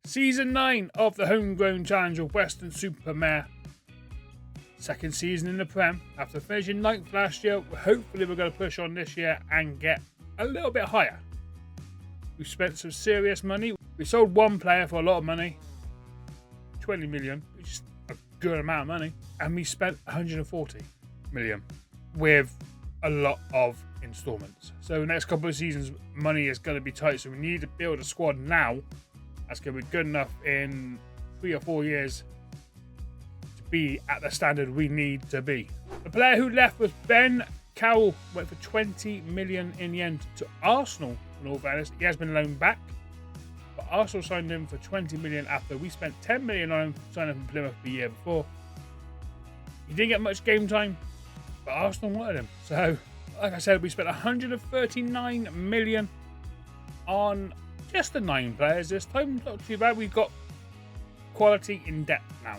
Season 9 of the Homegrown Challenge of Weston Super Mare. Second season in the Prem. After finishing 9th last year, hopefully we're going to push on this year and get a little bit higher. We spent some serious money. We sold one player for a lot of money. 20 million, which is a good amount of money. And we spent 140 million with a lot of installments. So the next couple of seasons, money is going to be tight. So we need to build a squad now that's going to be good enough in 3 or 4 years to be at the standard we need to be. The player who left was Ben Cowell, went for 20 million in the end to Arsenal. In all fairness, he has been loaned back, but Arsenal signed him for 20 million after we spent 10 million on him signing from Plymouth the year before. He didn't get much game time, but Arsenal wanted him. So, like I said, we spent 139 million on just the 9 players this time. Not too bad. We've got quality in depth now.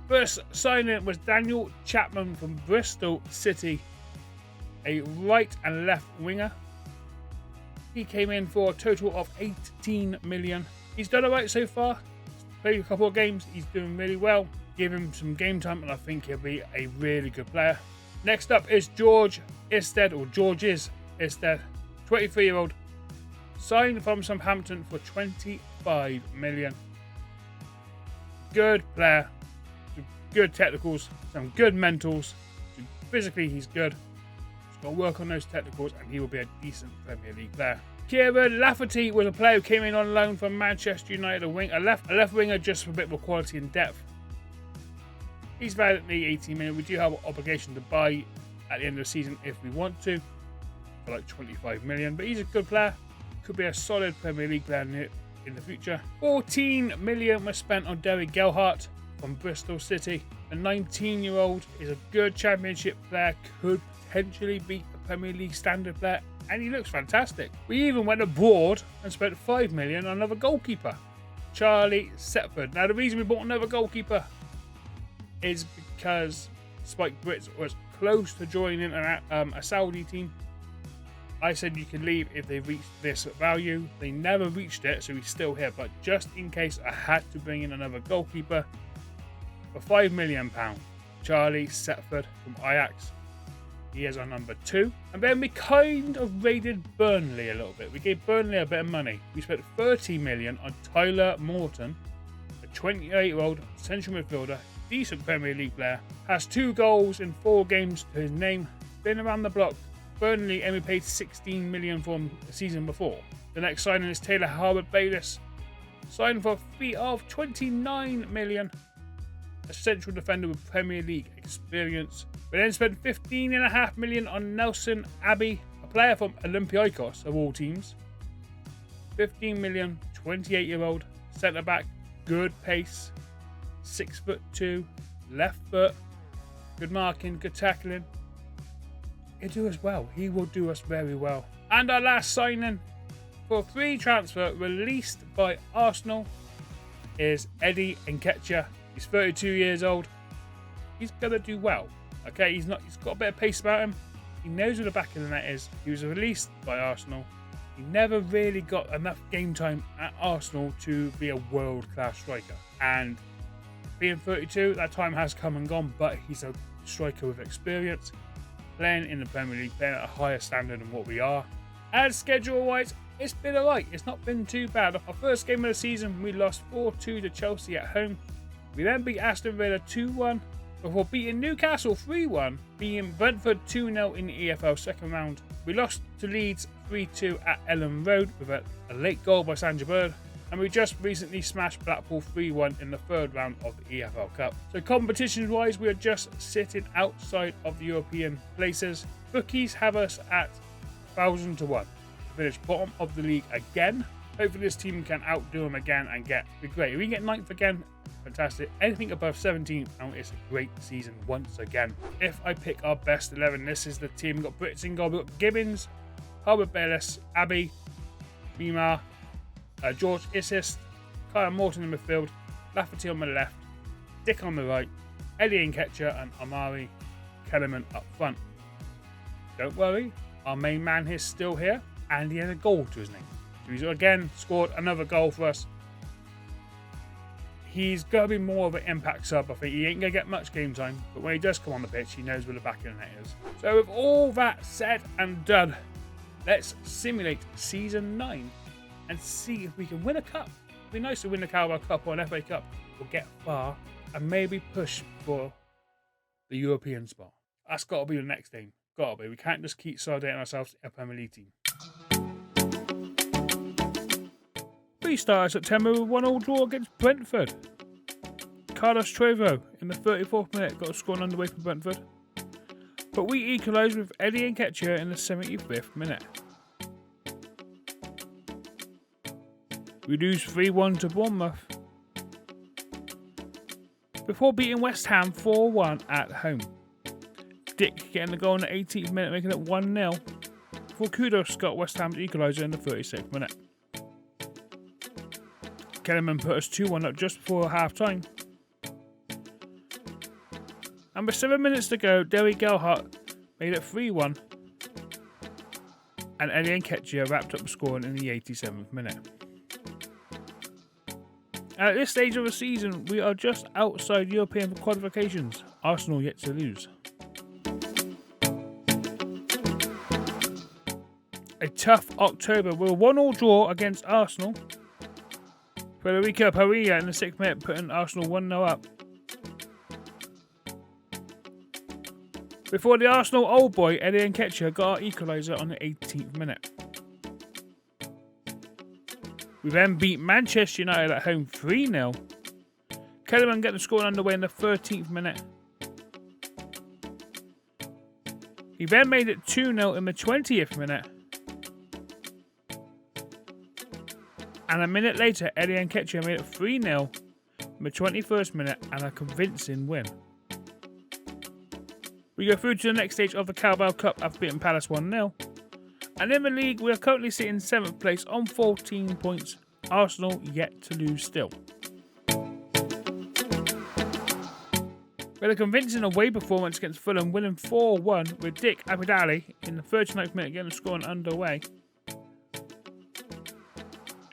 First signing was Daniel Chapman from Bristol City, a right and left winger. He came in for a total of 18 million. He's done alright so far. Played a couple of games. He's doing really well. Give him some game time and I think he'll be a really good player. Next up is Georges Isted, 23-year-old. Signed from Southampton for 25 million. Good player. Good technicals. Some good mentals. Physically, he's good. He's got to work on those technicals and he will be a decent Premier League player. Kieran Lafferty was a player who came in on loan from Manchester United, a left winger just for a bit more quality and depth. He's valiantly 18 million. We do have an obligation to buy at the end of the season if we want to, for like 25 million. But he's a good player. Could be a solid Premier League player in the future. 14 million was spent on Derek Gelhardt from Bristol City. A 19-year-old is a good Championship player. Could potentially be a Premier League standard player. And he looks fantastic. We even went abroad and spent 5 million on another goalkeeper, Charlie Setford. Now the reason we bought another goalkeeper is because Spike Brits was close to joining a Saudi team. I said you can leave if they reached this value. They never reached it, so he's still here. But just in case, I had to bring in another goalkeeper for £5 million. Charlie Setford from Ajax. He is our number 2. And then we kind of raided Burnley a little bit. We gave Burnley a bit of money. We spent 30 million on Tyler Morton, a 28-year-old central midfielder. Decent Premier League player, has 2 goals in 4 games to his name, been around the block. Burnley only paid 16 million for him the season before. The next signing is Taylor Harwood-Bayliss, signed for a fee of 29 million, a central defender with Premier League experience. We then spent 15.5 million on Nelson Abbey, a player from Olympiacos of all teams. 15 million, 28-year-old centre back, good pace. 6'2", left foot, good marking, good tackling. He'll do us well. He will do us very well. And our last signing for free transfer released by Arsenal is Eddie Nketiah. He's 32 years old. He's gonna do well. Okay, he's got a bit of pace about him. He knows where the back of the net is. He was released by Arsenal. He never really got enough game time at Arsenal to be a world-class striker. And being 32, that time has come and gone, but he's a striker with experience, playing in the Premier League, playing at a higher standard than what we are. And schedule-wise, it's been alright. It's not been too bad. Our first game of the season, we lost 4-2 to Chelsea at home. We then beat Aston Villa 2-1, before beating Newcastle 3-1, beating Brentford 2-0 in the EFL second round. We lost to Leeds 3-2 at Ellen Road with a late goal by Sandra Bird. And we just recently smashed Blackpool 3-1 in the third round of the EFL Cup. So competition-wise, we are just sitting outside of the European places. Bookies have us at 1,000 to 1. Finish bottom of the league again. Hopefully this team can outdo them again and be great. If we can get 9th again, fantastic. Anything above 17th, it's a great season once again. If I pick our best 11, this is the team. We've got Brits in goal. We've got Gibbons, Harwood-Bayliss, Abbey, Mimar, George Isist, Kyle Morton in midfield, Lafferty on the left, Dick on the right, Eddie Nketiah and Amari Kellerman up front. Don't worry, our main man is still here and he has a goal to his name. So he's again scored another goal for us. he's got to be more of an impact sub. I think he ain't going to get much game time, but when he does come on the pitch, he knows where the back of the net is. So with all that said and done, let's simulate Season 9 and see if we can win a cup. It'd be nice to win the Carabao Cup or an FA Cup. We'll get far and maybe push for the European spot. That's got to be the next thing. Got to be. We can't just keep solidating ourselves a Premier League team. We started September with 1-1 draw against Brentford. Carlos Trevo in the 34th minute got a score underway for Brentford. But we equalised with Eddie Nketiah in the 75th minute. We lose 3-1 to Bournemouth before beating West Ham 4-1 at home. Dick getting the goal in the 18th minute, making it 1-0. Before Kudos got West Ham's equaliser in the 36th minute. Kellerman put us 2-1 up just before half-time. And with 7 minutes to go, Derry Gelhardt made it 3-1. And Eddie Nketiah wrapped up the scoring in the 87th minute. At this stage of the season, we are just outside European qualifications. Arsenal yet to lose. A tough October with a 1-1 draw against Arsenal. Federico Parilla in the 6th minute putting Arsenal 1-0 up. Before the Arsenal old boy Eddie Nketiah got our equaliser on the 18th minute. We then beat Manchester United at home 3-0. Kellerman getting the score underway in the 13th minute. He then made it 2-0 in the 20th minute. And a minute later, Eddie Nketiah made it 3-0 in the 21st minute and a convincing win. We go through to the next stage of the Carabao Cup after beating Palace 1-0. And in the league, we are currently sitting 7th place on 14 points. Arsenal yet to lose still. We had a convincing away performance against Fulham, winning 4-1 with Dick Abidali in the 39th minute getting the scoring underway.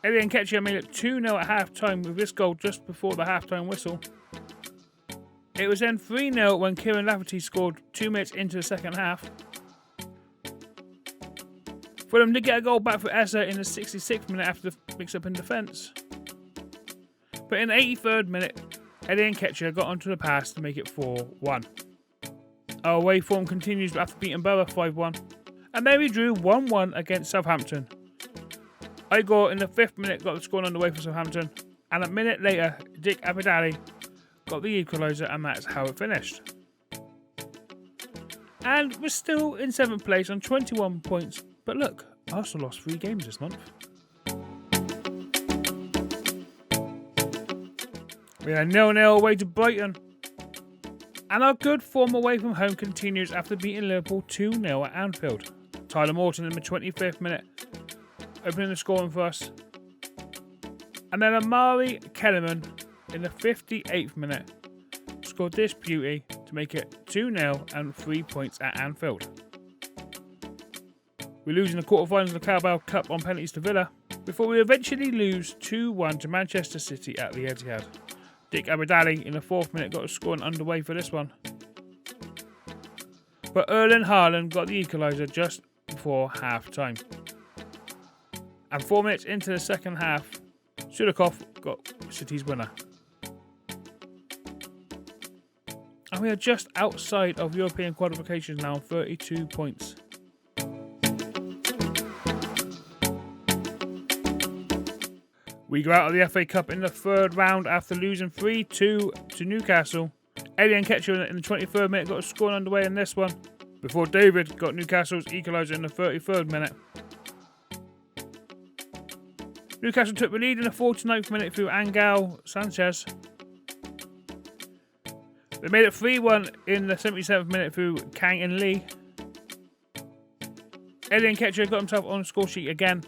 Eddie Nketiah made it 2-0 at half-time with this goal just before the half-time whistle. It was then 3-0 when Kieran Lafferty scored 2 minutes into the second half. Fulham did get a goal back for Essa in the 66th minute after the mix-up in defence. But in the 83rd minute, Eddie Nketiah got onto the pass to make it 4-1. Our away form continues after beating Borough 5-1. And then we drew 1-1 against Southampton. Igor in the 5th minute got the score underway for Southampton. And a minute later, Dick Abidali got the equaliser and that's how it finished. And we're still in 7th place on 21 points. But look, Arsenal lost 3 games this month. We are 0-0 away to Brighton. And our good form away from home continues after beating Liverpool 2-0 at Anfield. Tyler Morton in the 25th minute, opening the scoring for us. And then Amari Kellerman in the 58th minute scored this beauty to make it 2-0 and 3 points at Anfield. We lose in the quarterfinals of the Carabao Cup on penalties to Villa, before we eventually lose 2-1 to Manchester City at the Etihad. Dick Abidali in the 4th minute got a scoring underway for this one. But Erling Haaland got the equaliser just before half-time. And 4 minutes into the second half, Sudakov got City's winner. And we are just outside of European qualifications now on 32 points. We go out of the FA Cup in the 3rd round after losing 3-2 to Newcastle. Eddie Nketiah in the 23rd minute got a score underway in this one, before David got Newcastle's equaliser in the 33rd minute. Newcastle took the lead in the 49th minute through Angel Sanchez. They made it 3-1 in the 77th minute through Kang and Lee. Eddie Nketiah got himself on the score sheet again,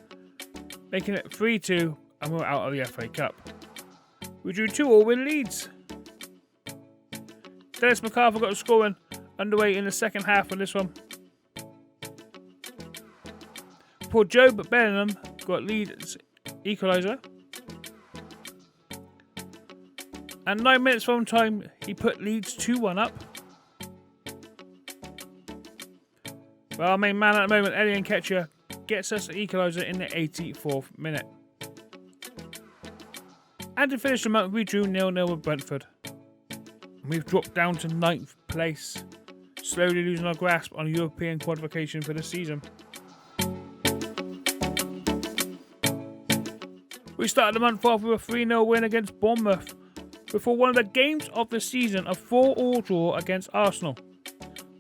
making it 3-2. And we're out of the FA Cup. We drew 2-2 with Leeds. Dennis McArthur got the scoring underway in the second half of this one. Poor Joe Bellingham got Leeds' equaliser. And 9 minutes from time, he put Leeds 2-1 up. Well, our main man at the moment, Eddie Nketiah, gets us an equaliser in the 84th minute. And to finish the month, we drew 0-0 with Brentford. We've dropped down to 9th place, slowly losing our grasp on European qualification for the season. We started the month off with a 3-0 win against Bournemouth, before one of the games of the season, a 4-4 draw against Arsenal.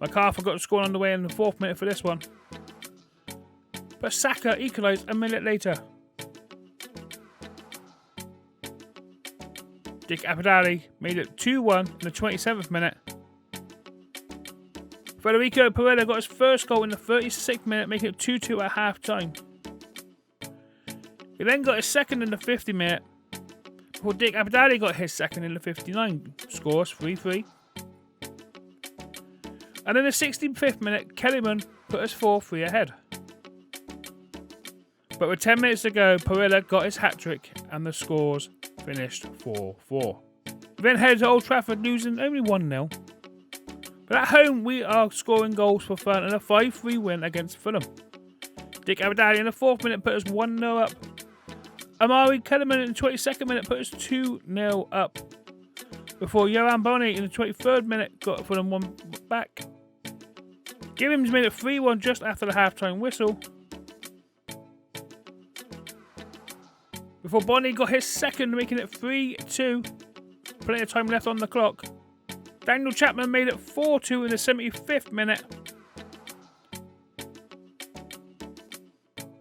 McCarthy got the score on the way in the 4th minute for this one. But Saga equalised a minute later. Dick Abadali made it 2-1 in the 27th minute. Federico Pereira got his first goal in the 36th minute, making it 2-2 at half time. He then got his second in the 50th minute, before Dick Abadali got his second in the 59th. Scores 3-3. And in the 65th minute, Kellyman put us 4-3 ahead. But with 10 minutes to go, Pereira got his hat-trick and the scores finished 4-4. We then headed to Old Trafford, losing only 1-0. But at home, we are scoring goals for fun in a 5-3 win against Fulham. Dick Abadali in the 4th minute put us 1-0 up. Amari Kellerman in the 22nd minute put us 2-0 up. Before Johan Bonny in the 23rd minute got Fulham 1 back. Gibbons made it 3-1 just after the half-time whistle. Before Bonny got his second, making it 3-2. Plenty of time left on the clock. Daniel Chapman made it 4-2 in the 75th minute.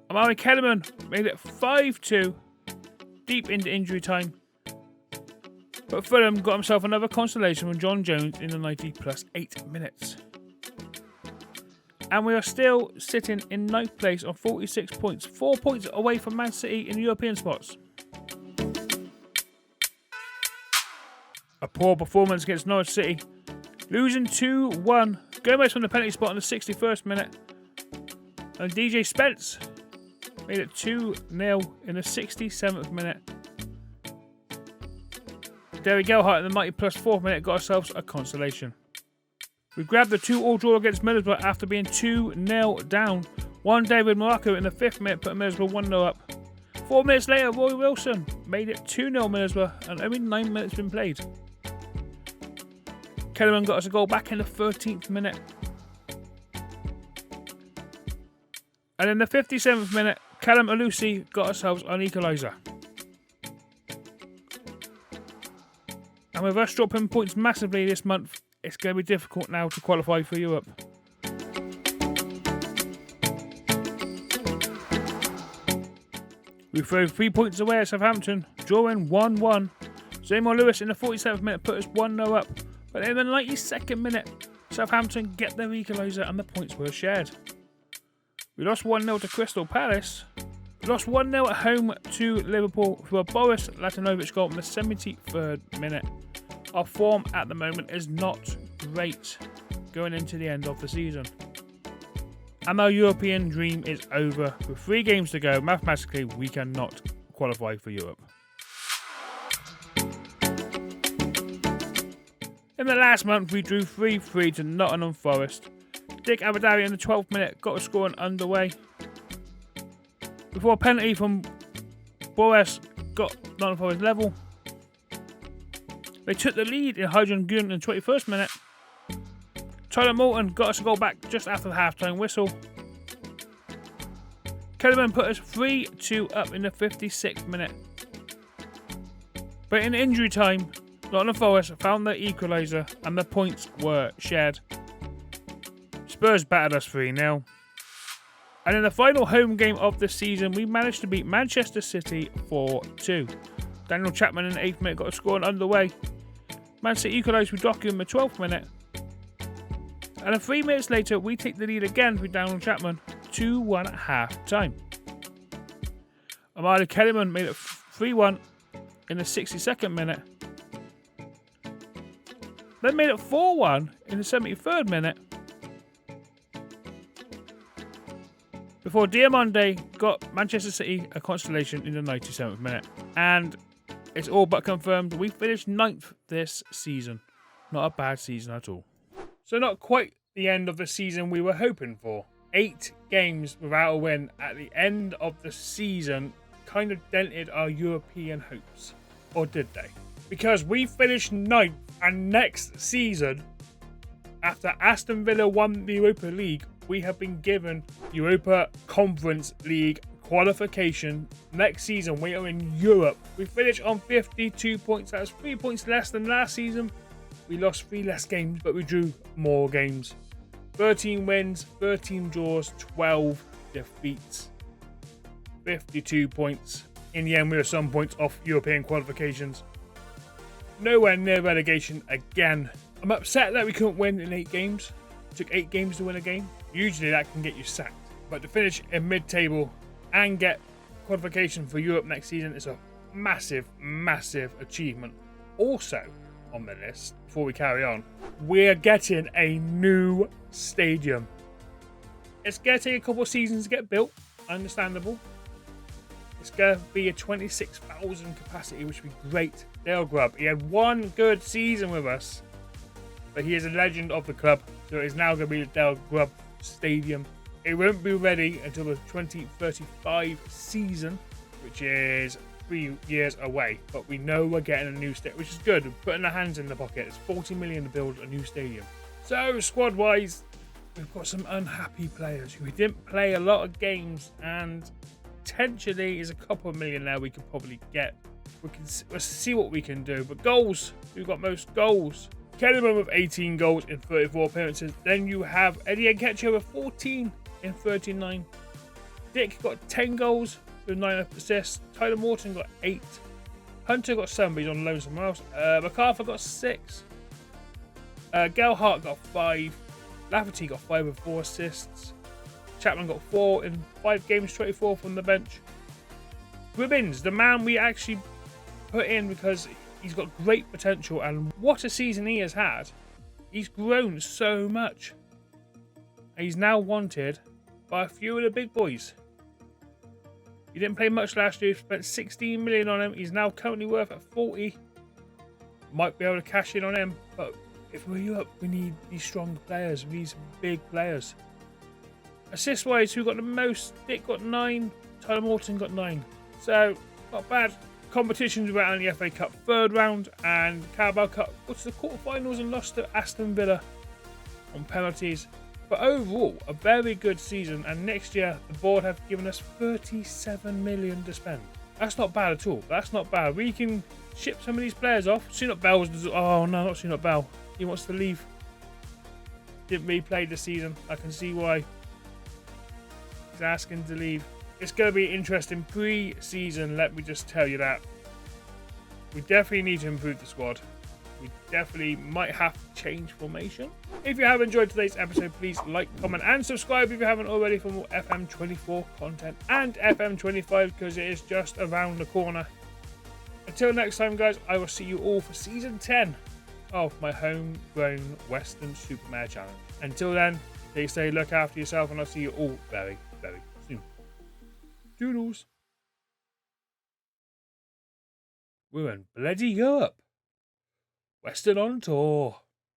Amari Kellerman made it 5-2 deep into injury time. But Fulham got himself another consolation from John Jones in the 90 plus 8 minutes. And we are still sitting in 9th place on 46 points, 4 points away from Man City in the European spots. A poor performance against Norwich City, losing 2-1. Gomez from the penalty spot in the 61st minute. And DJ Spence made it 2-0 in the 67th minute. Derry Gelhardt in the 90 plus 4th minute got ourselves a consolation. We grabbed the 2-2 draw against Middlesbrough after being 2-0 down. One David Morocco in the 5th minute put Middlesbrough 1-0 up. 4 minutes later, Roy Wilson made it 2-0 Middlesbrough and only 9 minutes been played. Kellerman got us a goal back in the 13th minute. And in the 57th minute, Callum Alusi got ourselves an equaliser. And with us dropping points massively this month, it's going to be difficult now to qualify for Europe. We threw 3 points away at Southampton, drawing 1-1. Zamor Lewis in the 47th minute put us 1-0 up, but in the 92nd minute, Southampton get their equaliser and the points were shared. We lost 1-0 to Crystal Palace. We lost 1-0 at home to Liverpool for a Boris Latinovic goal in the 73rd minute. Our form at the moment is not great going into the end of the season. And our European dream is over. With 3 games to go, mathematically, we cannot qualify for Europe. In the last month, we drew 3-3 to Nottingham Forest. Dick Abadali in the 12th minute got a scoring underway. Before a penalty from Boris got Nottingham Forest level. They took the lead in Hydron Gun in the 21st minute. Tyler Moulton got us a goal back just after the half-time whistle. Kellerman put us 3-2 up in the 56th minute. But in injury time, Nottingham Forest found their equaliser and the points were shared. Spurs battered us 3-0. And in the final home game of the season, we managed to beat Manchester City 4-2. Daniel Chapman in the 8th minute got a score underway. Man City equalised with Doku in the 12th minute. And then 3 minutes later, we take the lead again with Daniel Chapman, 2-1 at half time. Amari Kellyman made it 3-1 in the 62nd minute. Then made it 4-1 in the 73rd minute. Before Diamonde got Manchester City a consolation in the 97th minute. And it's all but confirmed. We finished 9th this season. Not a bad season at all. So not quite the end of the season we were hoping for. 8 games without a win at the end of the season kind of dented our European hopes. Or did they? Because we finished 9th, and next season, after Aston Villa won the Europa League, we have been given Europa Conference League qualification. Next season, we are in Europe. We finished on 52 points. That's 3 points less than last season. We lost 3 less games, but we drew more games. 13 wins, 13 draws, 12 defeats. 52 points. In the end, we were some points off European qualifications. Nowhere near relegation again. I'm upset that we couldn't win in 8 games. It took 8 games to win a game. Usually that can get you sacked. But to finish in mid-table and get qualification for Europe next season is a massive, massive achievement. Also on the list, before we carry on, we're getting a new stadium. It's going to take a couple of seasons to get built. Understandable. It's going to be a 26,000 capacity, which would be great. Dale Grubb, he had 1 good season with us, but he is a legend of the club, so it is now going to be the Dale Grubb Stadium. It won't be ready until the 2035 season, which is 3 years away, but we know we're getting a new stadium, which is good. We're putting our hands in the pocket. It's 40 million to build a new stadium. So squad-wise, we've got some unhappy players who didn't play a lot of games, and potentially is a couple of million there we could probably get. We'll see what we can do. But goals, who got most goals? Kellerman with 18 goals in 34 appearances. Then you have Eddie Nketiah with 14 in 39. Dick got 10 goals with 9 assists. Tyler Morton got 8. Hunter got 7, but he's on loan somewhere else. MacArthur got 6. Gelhart got 5. Lafferty got 5 with 4 assists. Chapman got 4 in 5 games, 24 from the bench. Ribbins, the man we actually put in because he's got great potential, and what a season he has had. He's grown so much. And he's now wanted by a few of the big boys. He didn't play much last year, spent 16 million on him. He's now currently worth at 40. Might be able to cash in on him, but if we're Europe, we need these strong players, we need some big players. Assist-wise, who got the most? Dick got 9, Tyler Morton got 9. So, not bad. Competitions were out in the FA Cup 3rd round, and Carabao Cup got to the quarterfinals and lost to Aston Villa on penalties. But overall, a very good season, and next year the board have given us 37 million to spend. That's not bad at all. That's not bad. We can ship some of these players off. Soonot Bell's... Oh no, not Soonot Bell. He wants to leave. Didn't replay the season. I can see why. He's asking to leave. It's going to be interesting pre-season, let me just tell you that. We definitely need to improve the squad. We definitely might have to change formation. If you have enjoyed today's episode, please like, comment and subscribe if you haven't already for more FM24 content and FM25, because it is just around the corner. Until next time, guys, I will see you all for Season 10 of my Homegrown Weston Super Mare challenge. Until then, stay safe, look after yourself, and I'll see you all very, very soon. Doodles. We're in bloody Europe. Weston on tour.